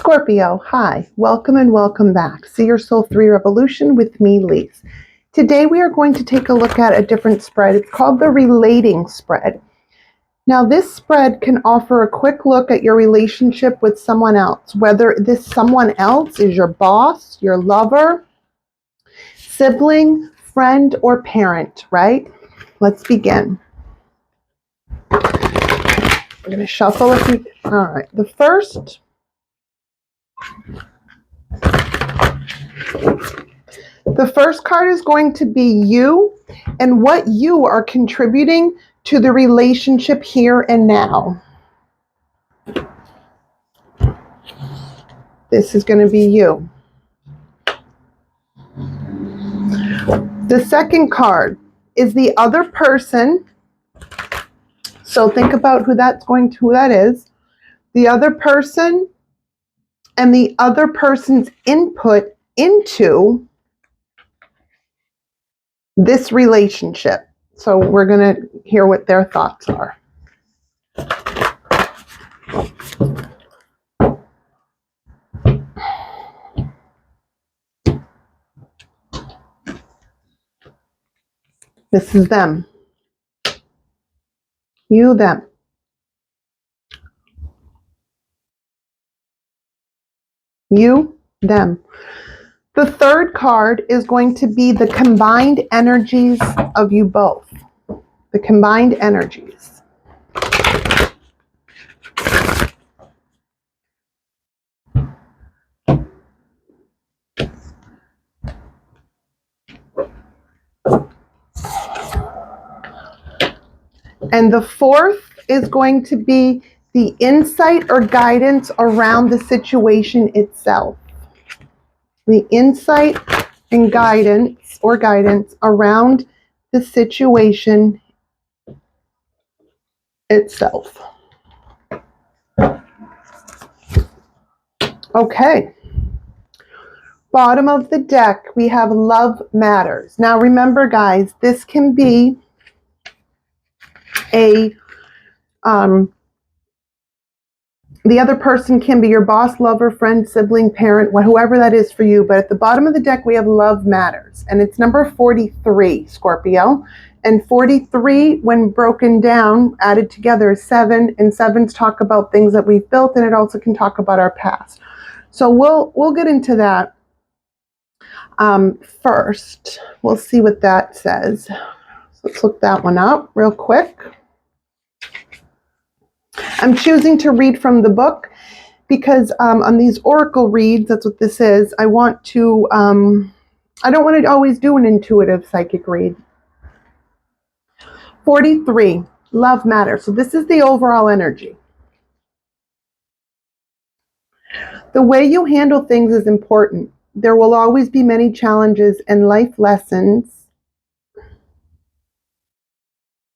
Scorpio, hi, welcome and welcome back. See Your Soul 3 Revolution with me, Lise. Today we are going to take a look at a different spread. It's called the Relating Spread. Now this spread can offer a quick look at your relationship with someone else, whether this someone else is your boss, your lover, sibling, friend, or parent, right? Let's begin. We're going to shuffle a few. All right, the first card is going to be you and what you are contributing to the relationship here and now. This is going to be you. The second card is the other person. So think about who that is. The other person and the other person's input into this relationship. So we're going to hear what their thoughts are. This is them. You, them. You, them. The third card is going to be the combined energies of you both. The combined energies. And the fourth is going to be the insight or guidance around the situation itself. The insight and guidance around the situation itself. Okay. Bottom of the deck, we have Love Matters. Now remember, guys, this can be the other person can be your boss, lover, friend, sibling, parent, whoever that is for you. But at the bottom of the deck, we have Love Matters. And it's number 43, Scorpio. And 43, when broken down, added together, is 7. And 7s talk about things that we've built. And it also can talk about our past. So we'll get into that first. We'll see what that says. So let's look that one up real quick. I'm choosing to read from the book because on these oracle reads, that's what this is, I want to, I don't want to always do an intuitive psychic read. 43, Love Matters. So this is the overall energy. The way you handle things is important. There will always be many challenges and life lessons,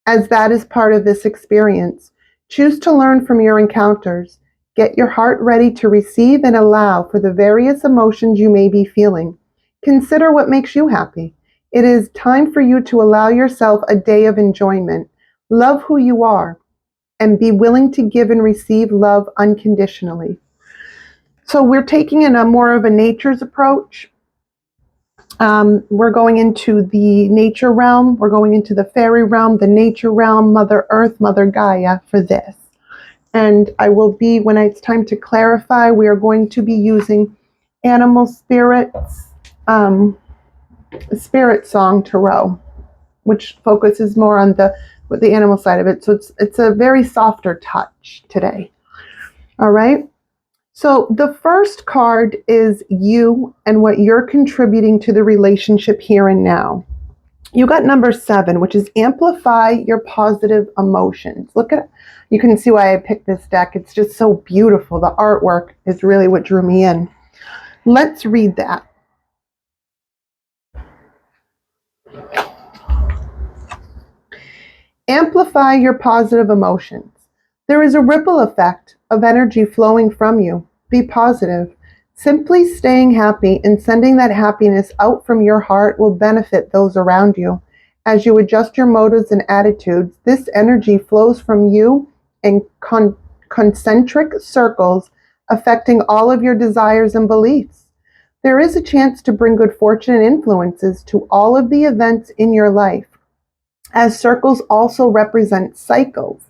as that is part of this experience. Choose to learn from your encounters. Get your heart ready to receive and allow for the various emotions you may be feeling. Consider what makes you happy. It is time for you to allow yourself a day of enjoyment. Love who you are and be willing to give and receive love unconditionally. So we're taking in a more of a nature's approach. We're going into the nature realm. We're going into the fairy realm, the nature realm, Mother Earth, Mother Gaia for this. And I will be, when it's time to clarify, we are going to be using Animal Spirits, Spirit Song Tarot, which focuses more on the animal side of it. So it's a very softer touch today. All right. So the first card is you and what you're contributing to the relationship here and now. You got number 7, which is amplify your positive emotions. Look at, you can see why I picked this deck. It's just so beautiful. The artwork is really what drew me in. Let's read that. Amplify your positive emotions. There is a ripple effect of energy flowing from you. Be positive. Simply staying happy and sending that happiness out from your heart will benefit those around you. As you adjust your motives and attitudes, this energy flows from you in concentric circles affecting all of your desires and beliefs. There is a chance to bring good fortune and influences to all of the events in your life, as circles also represent cycles.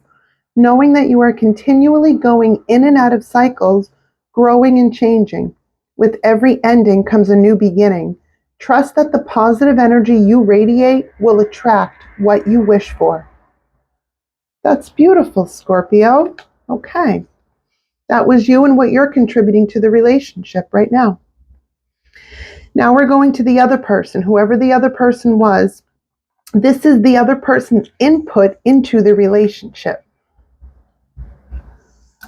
Knowing that you are continually going in and out of cycles, growing and changing. With every ending comes a new beginning. Trust that the positive energy you radiate will attract what you wish for. That's beautiful, Scorpio. Okay. That was you and what you're contributing to the relationship right now. Now we're going to the other person, whoever the other person was. This is the other person's input into the relationship.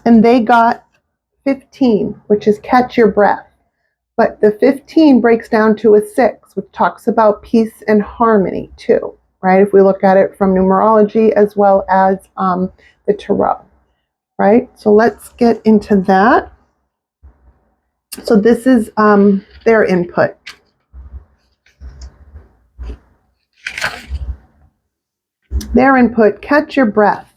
And they got 15, which is catch your breath. But the 15 breaks down to a 6, which talks about peace and harmony too, right? If we look at it from numerology as well as the tarot, right? So let's get into that. So this is their input. Their input, catch your breath.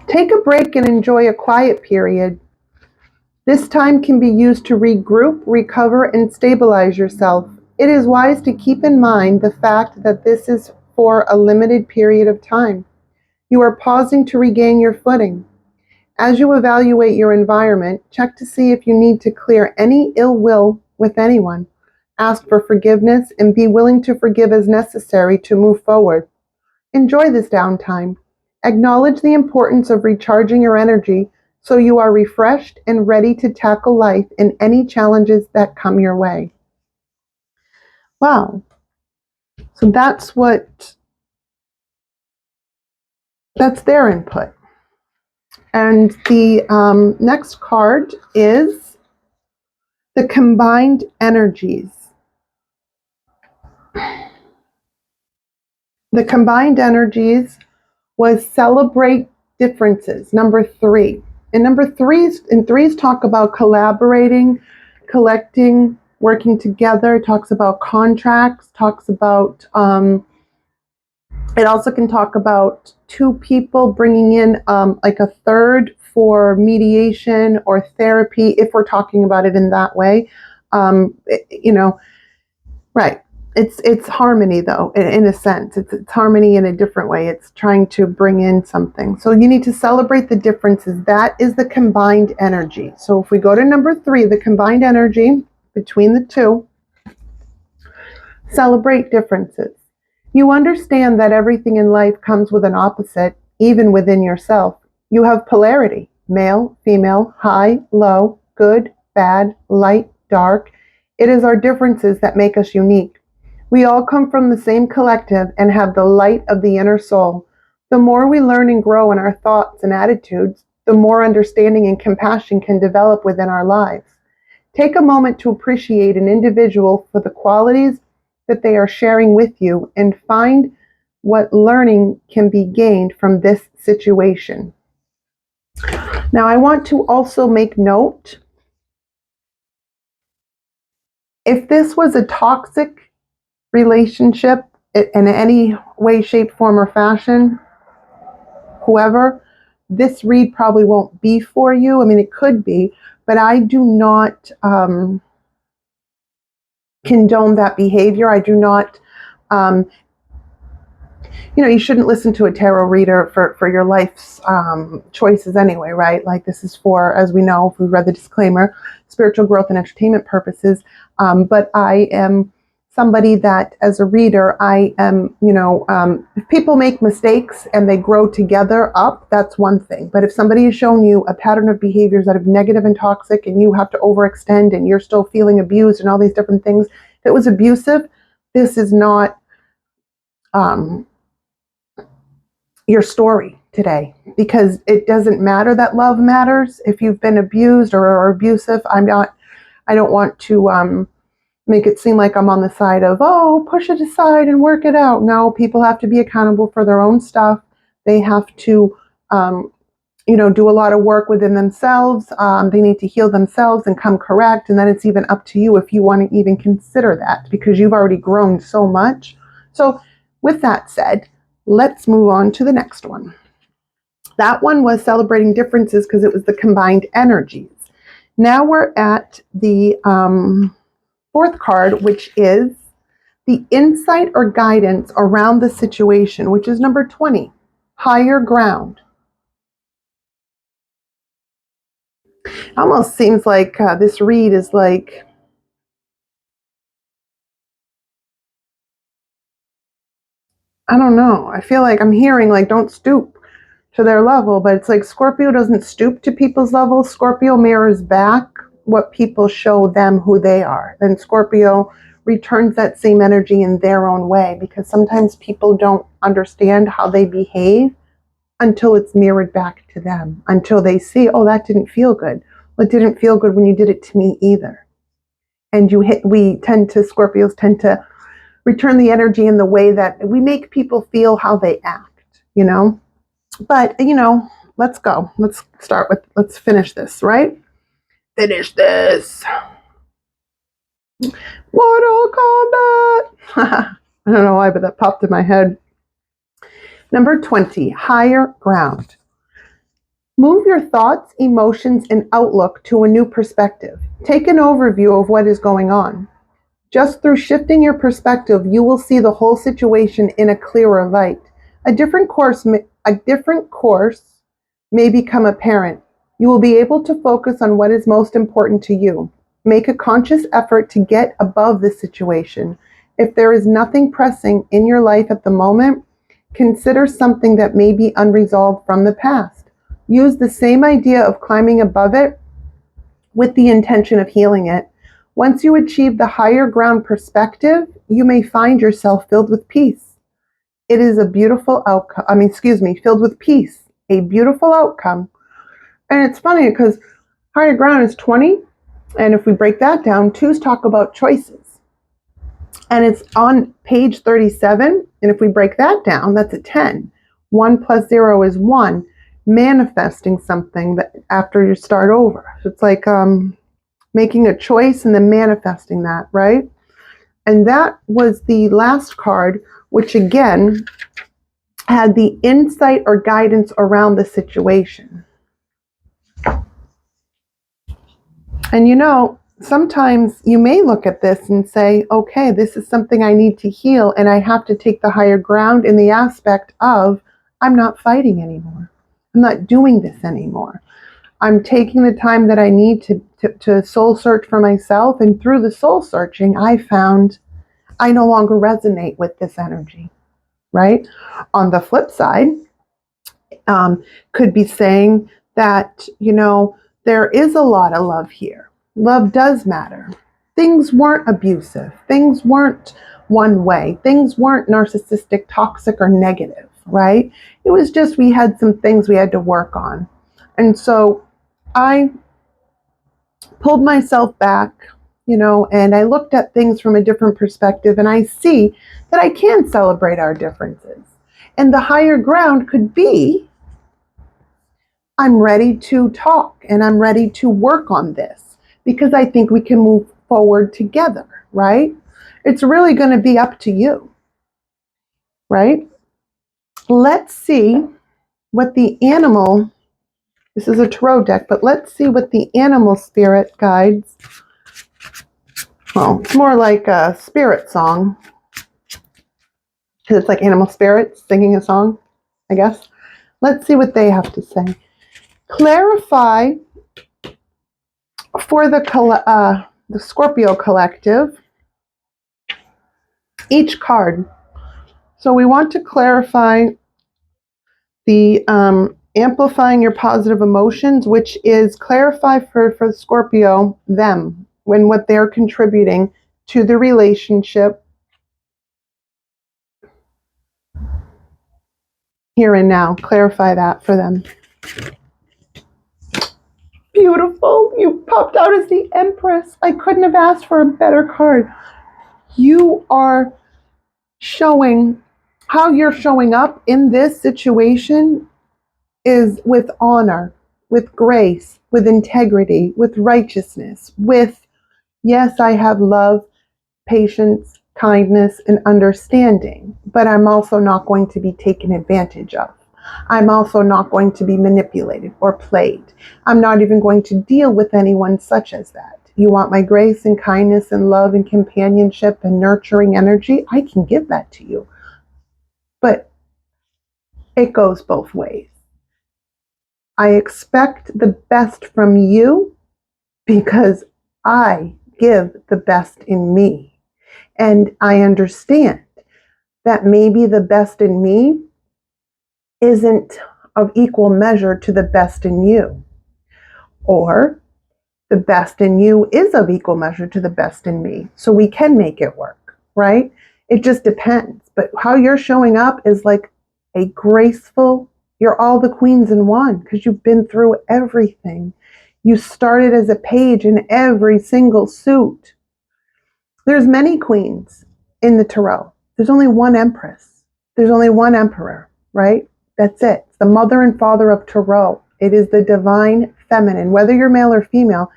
Take a break and enjoy a quiet period. This time can be used to regroup, recover, and stabilize yourself. It is wise to keep in mind the fact that this is for a limited period of time. You are pausing to regain your footing. As you evaluate your environment, check to see if you need to clear any ill will with anyone. Ask for forgiveness and be willing to forgive as necessary to move forward. Enjoy this downtime. Acknowledge the importance of recharging your energy so you are refreshed and ready to tackle life and any challenges that come your way. Wow. So that's their input. And the next card is the combined energies. The combined energies was celebrate differences, number 3. And threes talk about collaborating, collecting, working together, talks about contracts, talks about, it also can talk about 2 people bringing in like a third for mediation or therapy, if we're talking about it in that way. Right. It's harmony, though, in a sense. It's harmony in a different way. It's trying to bring in something. So you need to celebrate the differences. That is the combined energy. So if we go to number 3, the combined energy between the two, celebrate differences. You understand that everything in life comes with an opposite, even within yourself. You have polarity, male, female, high, low, good, bad, light, dark. It is our differences that make us unique. We all come from the same collective and have the light of the inner soul. The more we learn and grow in our thoughts and attitudes, the more understanding and compassion can develop within our lives. Take a moment to appreciate an individual for the qualities that they are sharing with you and find what learning can be gained from this situation. Now, I want to also make note, if this was a toxic relationship in any way, shape, form, or fashion, whoever, this read probably won't be for you. I mean, it could be, but I do not condone that behavior. I do not, you shouldn't listen to a tarot reader for your life's choices anyway, right? Like, this is for, as we know, if we read the disclaimer, spiritual growth and entertainment purposes. But I am somebody that, as a reader, I am, if people make mistakes and they grow together up, that's one thing. But if somebody has shown you a pattern of behaviors that are negative and toxic and you have to overextend and you're still feeling abused and all these different things, if it was abusive, this is not your story today, because it doesn't matter that love matters. If you've been abused or are abusive, I don't want to make it seem like I'm on the side of, oh, push it aside and work it out. No, people have to be accountable for their own stuff. They have to, do a lot of work within themselves. They need to heal themselves and come correct. And then it's even up to you if you want to even consider that, because you've already grown so much. So with that said, let's move on to the next one. That one was celebrating differences because it was the combined energies. Now we're at the fourth card, which is the insight or guidance around the situation, which is number 20, higher ground. Almost seems like this read is like, I don't know. I feel like I'm hearing like, don't stoop to their level, but it's like Scorpio doesn't stoop to people's level. Scorpio mirrors back what people show them who they are. Then Scorpio returns that same energy in their own way, because sometimes people don't understand how they behave until it's mirrored back to them, until they see, oh, that didn't feel good. Well, it didn't feel good when you did it to me either. And Scorpios tend to return the energy in the way that we make people feel how they act, you know? But, let's go. Let's finish this, right? Finish this. Mortal Kombat. I don't know why, but that popped in my head. Number 20, higher ground. Move your thoughts, emotions, and outlook to a new perspective. Take an overview of what is going on. Just through shifting your perspective, you will see the whole situation in a clearer light. A different course may become apparent. You will be able to focus on what is most important to you. Make a conscious effort to get above the situation. If there is nothing pressing in your life at the moment, consider something that may be unresolved from the past. Use the same idea of climbing above it with the intention of healing it. Once you achieve the higher ground perspective, you may find yourself filled with peace. It is a beautiful outcome. Filled with peace, a beautiful outcome. And it's funny because higher ground is 20. And if we break that down, twos talk about choices. And it's on page 37. And if we break that down, that's a 10. 1 plus 0 is 1. Manifesting something that after you start over. So it's like making a choice and then manifesting that, right? And that was the last card, which again had the insight or guidance around the situation. And sometimes you may look at this and say, okay, this is something I need to heal, and I have to take the higher ground in the aspect of I'm not fighting anymore. I'm not doing this anymore. I'm taking the time that I need to soul search for myself. And through the soul searching, I found I no longer resonate with this energy, right? On the flip side, could be saying that, there is a lot of love here. Love does matter. Things weren't abusive. Things weren't one way. Things weren't narcissistic, toxic, or negative, right? It was just we had some things we had to work on. And so I pulled myself back, and I looked at things from a different perspective, and I see that I can celebrate our differences. And the higher ground could be, I'm ready to talk and I'm ready to work on this because I think we can move forward together, right? It's really going to be up to you, right? Let's see what the animal, this is a tarot deck, but let's see what the animal spirit guides. Well, it's more like a spirit song because it's like animal spirits singing a song, I guess. Let's see what they have to say. Clarify for the Scorpio collective each card. So we want to clarify the amplifying your positive emotions, which is clarify for Scorpio them when what they're contributing to the relationship here and now. Clarify that for them. Beautiful. You popped out as the Empress. I couldn't have asked for a better card. You are showing how you're showing up in this situation is with honor, with grace, with integrity, with righteousness, with, yes, I have love, patience, kindness, and understanding, but I'm also not going to be taken advantage of. I'm also not going to be manipulated or played. I'm not even going to deal with anyone such as that. You want my grace and kindness and love and companionship and nurturing energy? I can give that to you. But it goes both ways. I expect the best from you because I give the best in me. And I understand that maybe the best in me isn't of equal measure to the best in you. Or the best in you is of equal measure to the best in me. So we can make it work, right? It just depends. But how you're showing up is like a graceful, you're all the queens in one because you've been through everything. You started as a page in every single suit. There's many queens in the tarot. There's only one empress. There's only one emperor, right? That's it. It's the mother and father of tarot. It is the divine feminine. Whether you're male or female,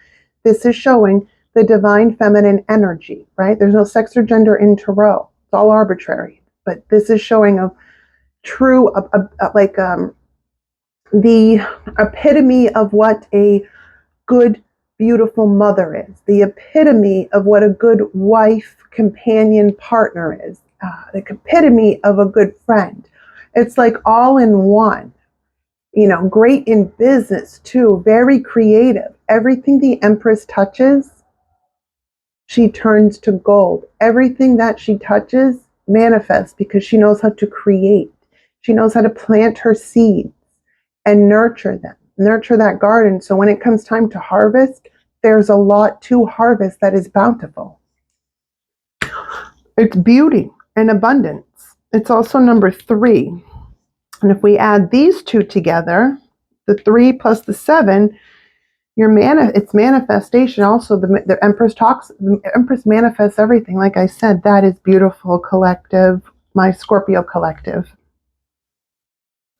this is showing the divine feminine energy, right? There's no sex or gender in tarot. It's all arbitrary. But this is showing a true, the epitome of what a good, beautiful mother is, the epitome of what a good wife, companion, partner is, the epitome of a good friend. It's like all in one. You know, great in business too, very creative. Everything the Empress touches, she turns to gold. Everything that she touches manifests because she knows how to create. She knows how to plant her seeds and nurture them, nurture that garden. So when it comes time to harvest, there's a lot to harvest that is bountiful. It's beauty and abundance. It's also number 3. And if we add these two together, the 3 plus the 7, it's manifestation. Also, the Empress manifests everything. Like I said, that is beautiful collective, my Scorpio collective.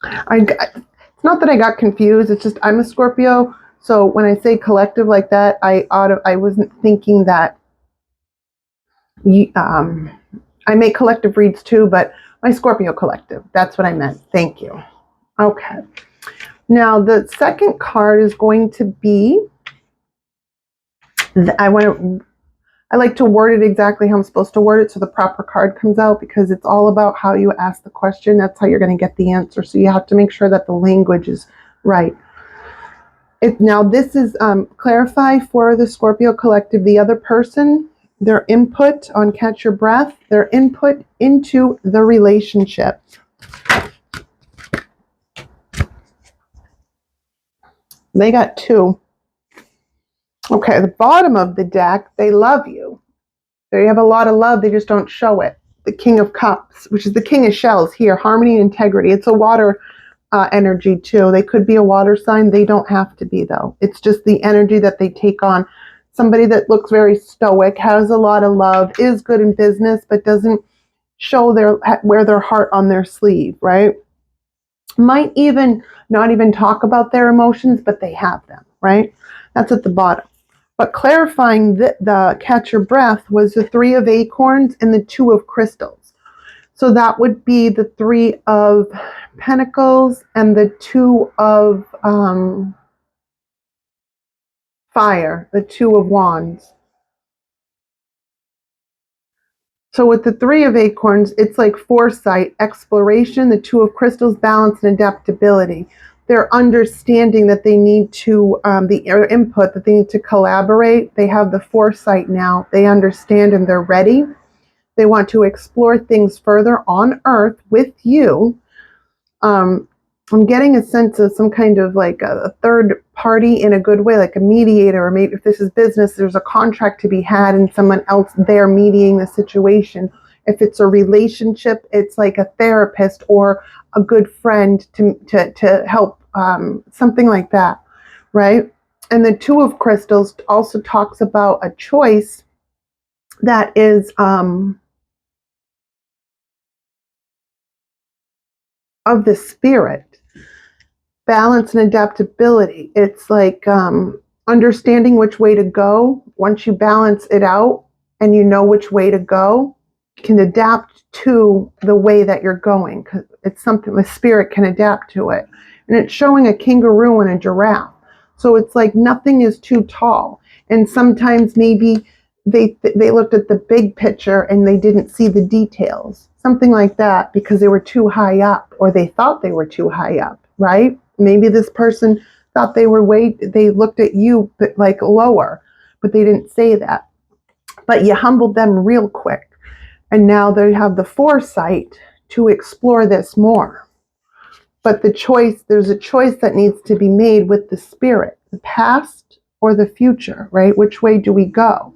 It's not that I got confused. It's just I'm a Scorpio. So when I say collective like that, I wasn't thinking that. I make collective reads too, but my Scorpio collective. That's what I meant. Thank you. Okay. Now the second card is going to be. I like to word it exactly how I'm supposed to word it so the proper card comes out because it's all about how you ask the question. That's how you're going to get the answer. So you have to make sure that the language is right. Now this is clarify for the Scorpio collective, the other person, their input on Catch Your Breath, their input into the relationship. They got 2. Okay, at the bottom of the deck, they love you. They have a lot of love, they just don't show it. The King of Cups, which is the King of Shells here, harmony and integrity. It's a water energy too. They could be a water sign. They don't have to be though. It's just the energy that they take on. Somebody that looks very stoic, has a lot of love, is good in business, but doesn't show wear their heart on their sleeve, right? Might even not even talk about their emotions, but they have them, right? That's at the bottom. But clarifying the Catch Your Breath was the 3 of acorns and the 2 of crystals. So that would be the 3 of pentacles and the 2 of fire, the 2 of wands. So with the 3 of acorns, it's like foresight, exploration, the 2 of crystals, balance and adaptability. They're understanding that they need to, the input, that they need to collaborate. They have the foresight now. They understand and they're ready. They want to explore things further on Earth with you. I'm getting a sense of some kind of like a third party in a good way, like a mediator, or maybe if this is business, there's a contract to be had and someone else there mediating the situation. If it's a relationship, it's like a therapist or a good friend to help, something like that, right? And the 2 of crystals also talks about a choice that is of the spirit. Balance and adaptability. It's like understanding which way to go. Once you balance it out and you know which way to go, can adapt to the way that you're going, because it's something the spirit can adapt to it. And it's showing a kangaroo and a giraffe. So it's like nothing is too tall. And sometimes maybe they looked at the big picture and they didn't see the details. Something like that, because they were too high up, or they thought they were too high up, right? Maybe this person thought they looked at you but like lower, but they didn't say that. But you humbled them real quick. And now they have the foresight to explore this more. But there's a choice that needs to be made with the spirit, the past or the future, right? Which way do we go,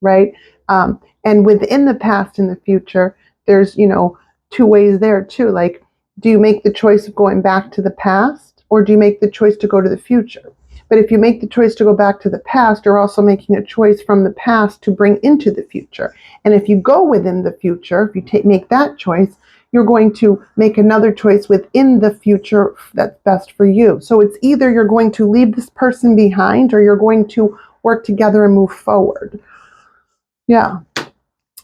right? And within the past and the future, there's, two ways there too. Like, do you make the choice of going back to the past, or do you make the choice to go to the future? But if you make the choice to go back to the past, you're also making a choice from the past to bring into the future. And if you go within the future, if you make that choice, you're going to make another choice within the future that's best for you. So it's either you're going to leave this person behind, or you're going to work together and move forward. Yeah.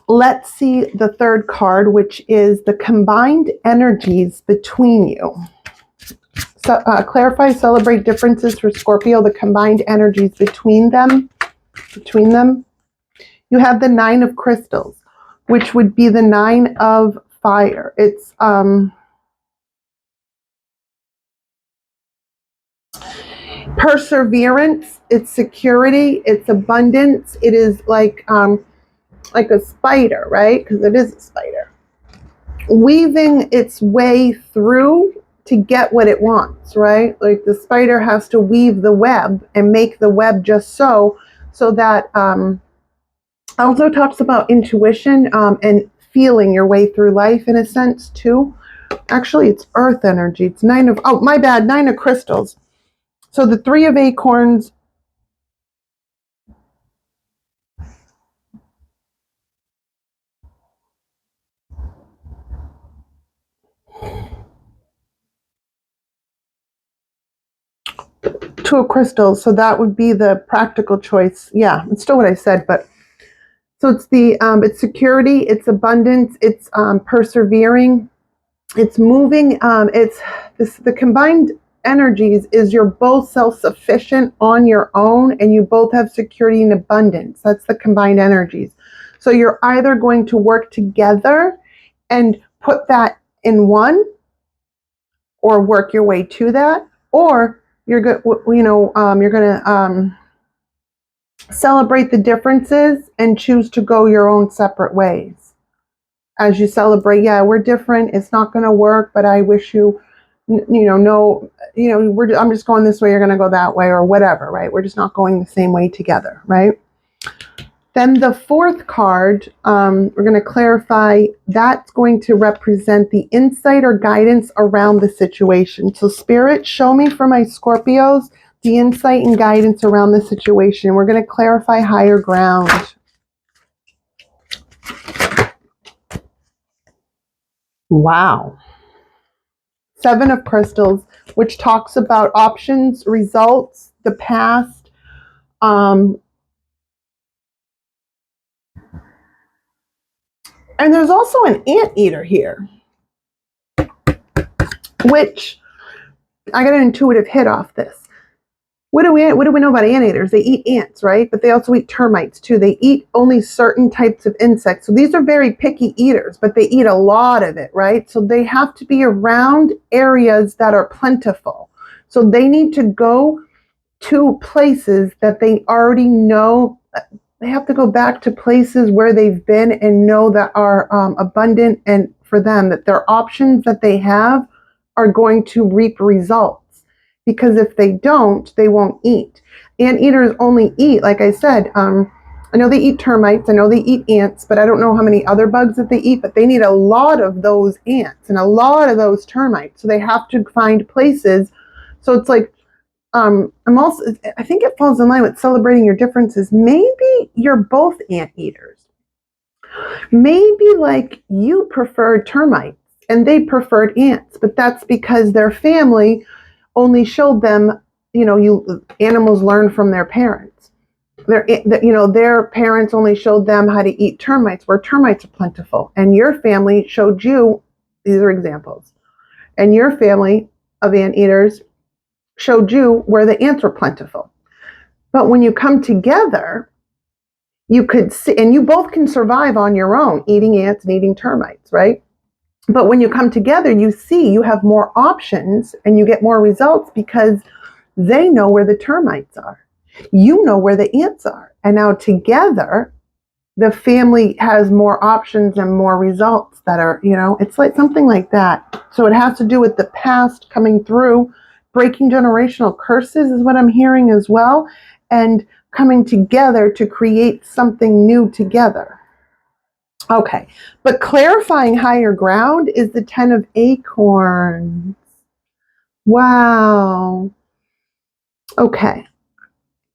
Let's see the third card, which is the combined energies between you. So, clarify, celebrate differences for Scorpio, the combined energies between them. You have the 9 of crystals, which would be the 9 of fire. It's perseverance, it's security, it's abundance. It is like a spider, right? Because it is a spider, weaving its way through to get what it wants, right? Like the spider has to weave the web and make the web just so that also talks about intuition and feeling your way through life in a sense too. Actually, it's earth energy. It's 9 of crystals. So the 3 of acorns, two of crystals, so that would be the practical choice. Yeah, it's still what I said, but so it's it's security, it's abundance, it's persevering, it's moving. The combined energies is you're both self-sufficient on your own, and you both have security and abundance. That's the combined energies. So you're either going to work together and put that in one, or work your way to that, or you're going to celebrate the differences and choose to go your own separate ways. As you celebrate, yeah, we're different, it's not going to work, but I wish you, I'm just going this way, you're going to go that way, or whatever, right? We're just not going the same way together, right? Then the fourth card, we're going to clarify, that's going to represent the insight or guidance around the situation. So Spirit, show me for my Scorpios the insight and guidance around the situation. We're going to clarify higher ground. Wow. 7 of crystals, which talks about options, results, the past. And there's also an anteater here, which I got an intuitive hit off this. What do we know about anteaters? They eat ants, right? But they also eat termites too. They eat only certain types of insects. So these are very picky eaters, but they eat a lot of it, right? So they have to be around areas that are plentiful. So they need to go to places that they already know. They have to go back to places where they've been and know that are abundant, and for them that their options that they have are going to reap results. Because if they don't, they won't eat. Anteaters only eat, like I said, I know they eat termites, I know they eat ants, but I don't know how many other bugs that they eat, but they need a lot of those ants and a lot of those termites. So they have to find places. So it's like, I think it falls in line with celebrating your differences. Maybe you're both anteaters. Maybe like you preferred termites and they preferred ants, but that's because their family only showed them, animals learn from their parents. their parents only showed them how to eat termites, where termites are plentiful, and your family showed you, these are examples, and your family of anteaters showed you where the ants were plentiful. But when you come together, you could see, and you both can survive on your own, eating ants and eating termites, right? But when you come together, you see you have more options and you get more results because they know where the termites are. You know where the ants are. And now together, the family has more options and more results that are, it's like something like that. So it has to do with the past coming through, breaking generational curses is what I'm hearing as well, and coming together to create something new together. Okay, but clarifying higher ground is the 10 of acorns. Wow. Okay.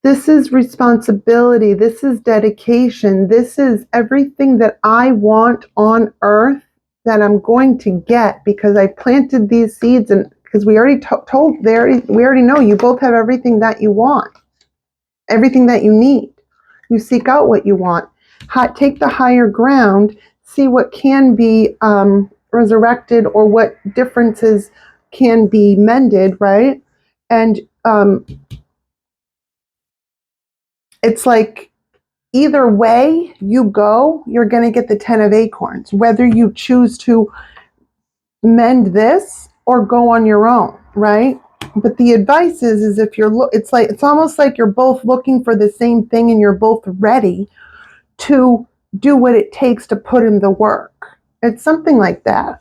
This is responsibility. This is dedication. This is everything that I want on earth that I'm going to get because I planted these seeds, and because we already we already know you both have everything that you want, everything that you need. You seek out what you want. Take the higher ground, see what can be resurrected or what differences can be mended, right? And it's like either way you go, you're going to get the 10 of acorns, whether you choose to mend this or go on your own, right? But the advice is if it's almost like you're both looking for the same thing and you're both ready to do what it takes to put in the work. It's something like that.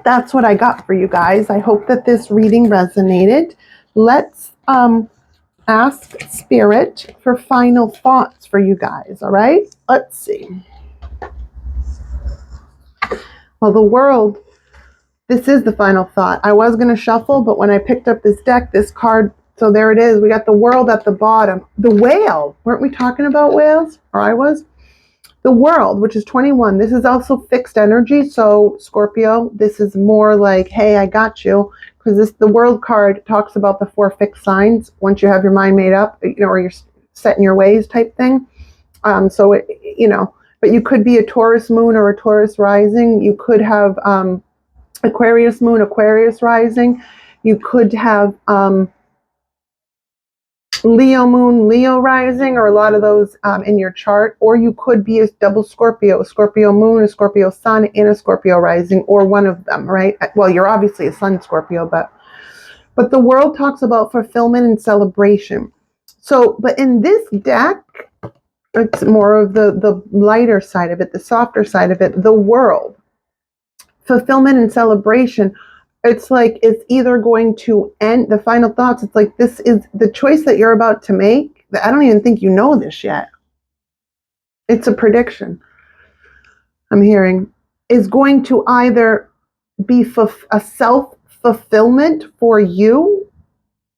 That's what I got for you guys. I hope that this reading resonated. Let's ask Spirit for final thoughts for you guys, all right? Let's see. Well, the world, this is the final thought. I was going to shuffle, but when I picked up this deck, this card, so there it is. We got the world at the bottom. The whale, weren't we talking about whales? Or I was? The world, which is 21. This is also fixed energy. So Scorpio, this is more like, hey, I got you. Because the world card talks about the 4 fixed signs once you have your mind made up, or you're set in your ways type thing. But you could be a Taurus moon or a Taurus rising. You could have Aquarius moon, Aquarius rising. You could have Leo moon, Leo rising, or a lot of those in your chart. Or you could be a double Scorpio, a Scorpio moon, a Scorpio sun, and a Scorpio rising, or one of them, right? Well, you're obviously a sun Scorpio, but the world talks about fulfillment and celebration. So, but in this deck, it's more of the lighter side of it, the softer side of it, the world. Fulfillment and celebration. It's like it's either going to end, the final thoughts, it's like this is the choice that you're about to make. I don't even think you know this yet. It's a prediction I'm hearing. Is going to either be a self-fulfillment for you,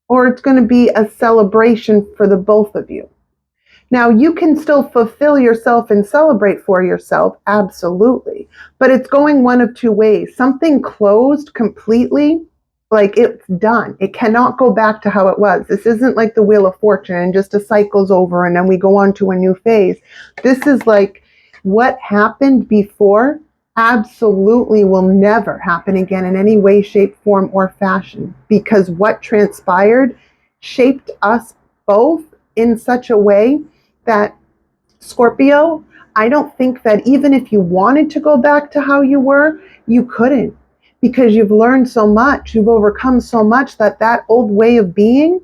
or it's going to be a celebration for the both of you. Now, you can still fulfill yourself and celebrate for yourself, absolutely. But it's going one of two ways. Something closed completely, like it's done. It cannot go back to how it was. This isn't like the Wheel of Fortune and just a cycle's over and then we go on to a new phase. This is like what happened before absolutely will never happen again in any way, shape, form, or fashion. Because what transpired shaped us both in such a way that, Scorpio, I don't think that even if you wanted to go back to how you were, you couldn't, because you've learned so much, you've overcome so much that old way of being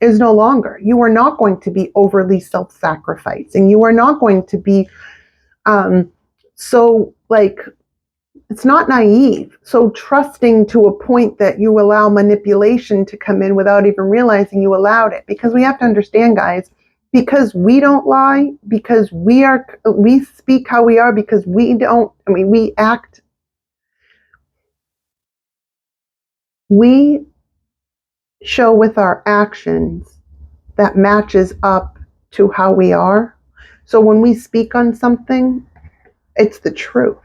is no longer. You are not going to be overly self-sacrificing. You are not going to be so like, it's not naive, so trusting to a point that you allow manipulation to come in without even realizing you allowed it. Because we have to understand, guys, because we don't lie, because we speak how we are, because we act, we show with our actions that matches up to how we are. So when we speak on something, it's the truth.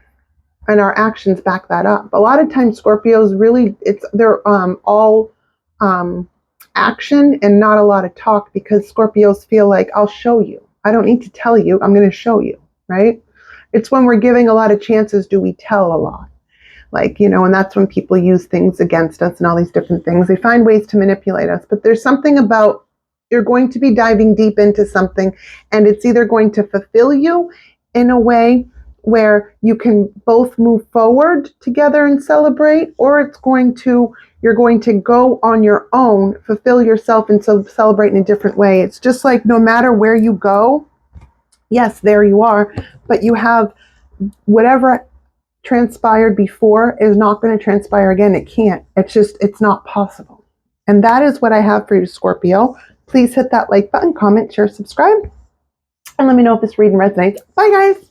And our actions back that up. A lot of times Scorpios really, they're all action and not a lot of talk, because Scorpios feel like, I'll show you. I don't need to tell you. I'm going to show you, right? It's when we're giving a lot of chances do we tell a lot. Like, and that's when people use things against us and all these different things. They find ways to manipulate us. But there's something about, you're going to be diving deep into something, and it's either going to fulfill you in a way where you can both move forward together and celebrate, or you're going to go on your own, fulfill yourself, and so celebrate in a different way. It's just like, no matter where you go, yes, there you are, but you have whatever transpired before is not going to transpire again. It can't. It's not possible. And that is what I have for you, Scorpio. Please hit that like button, comment, share, subscribe, and let me know if this reading resonates. Bye, guys.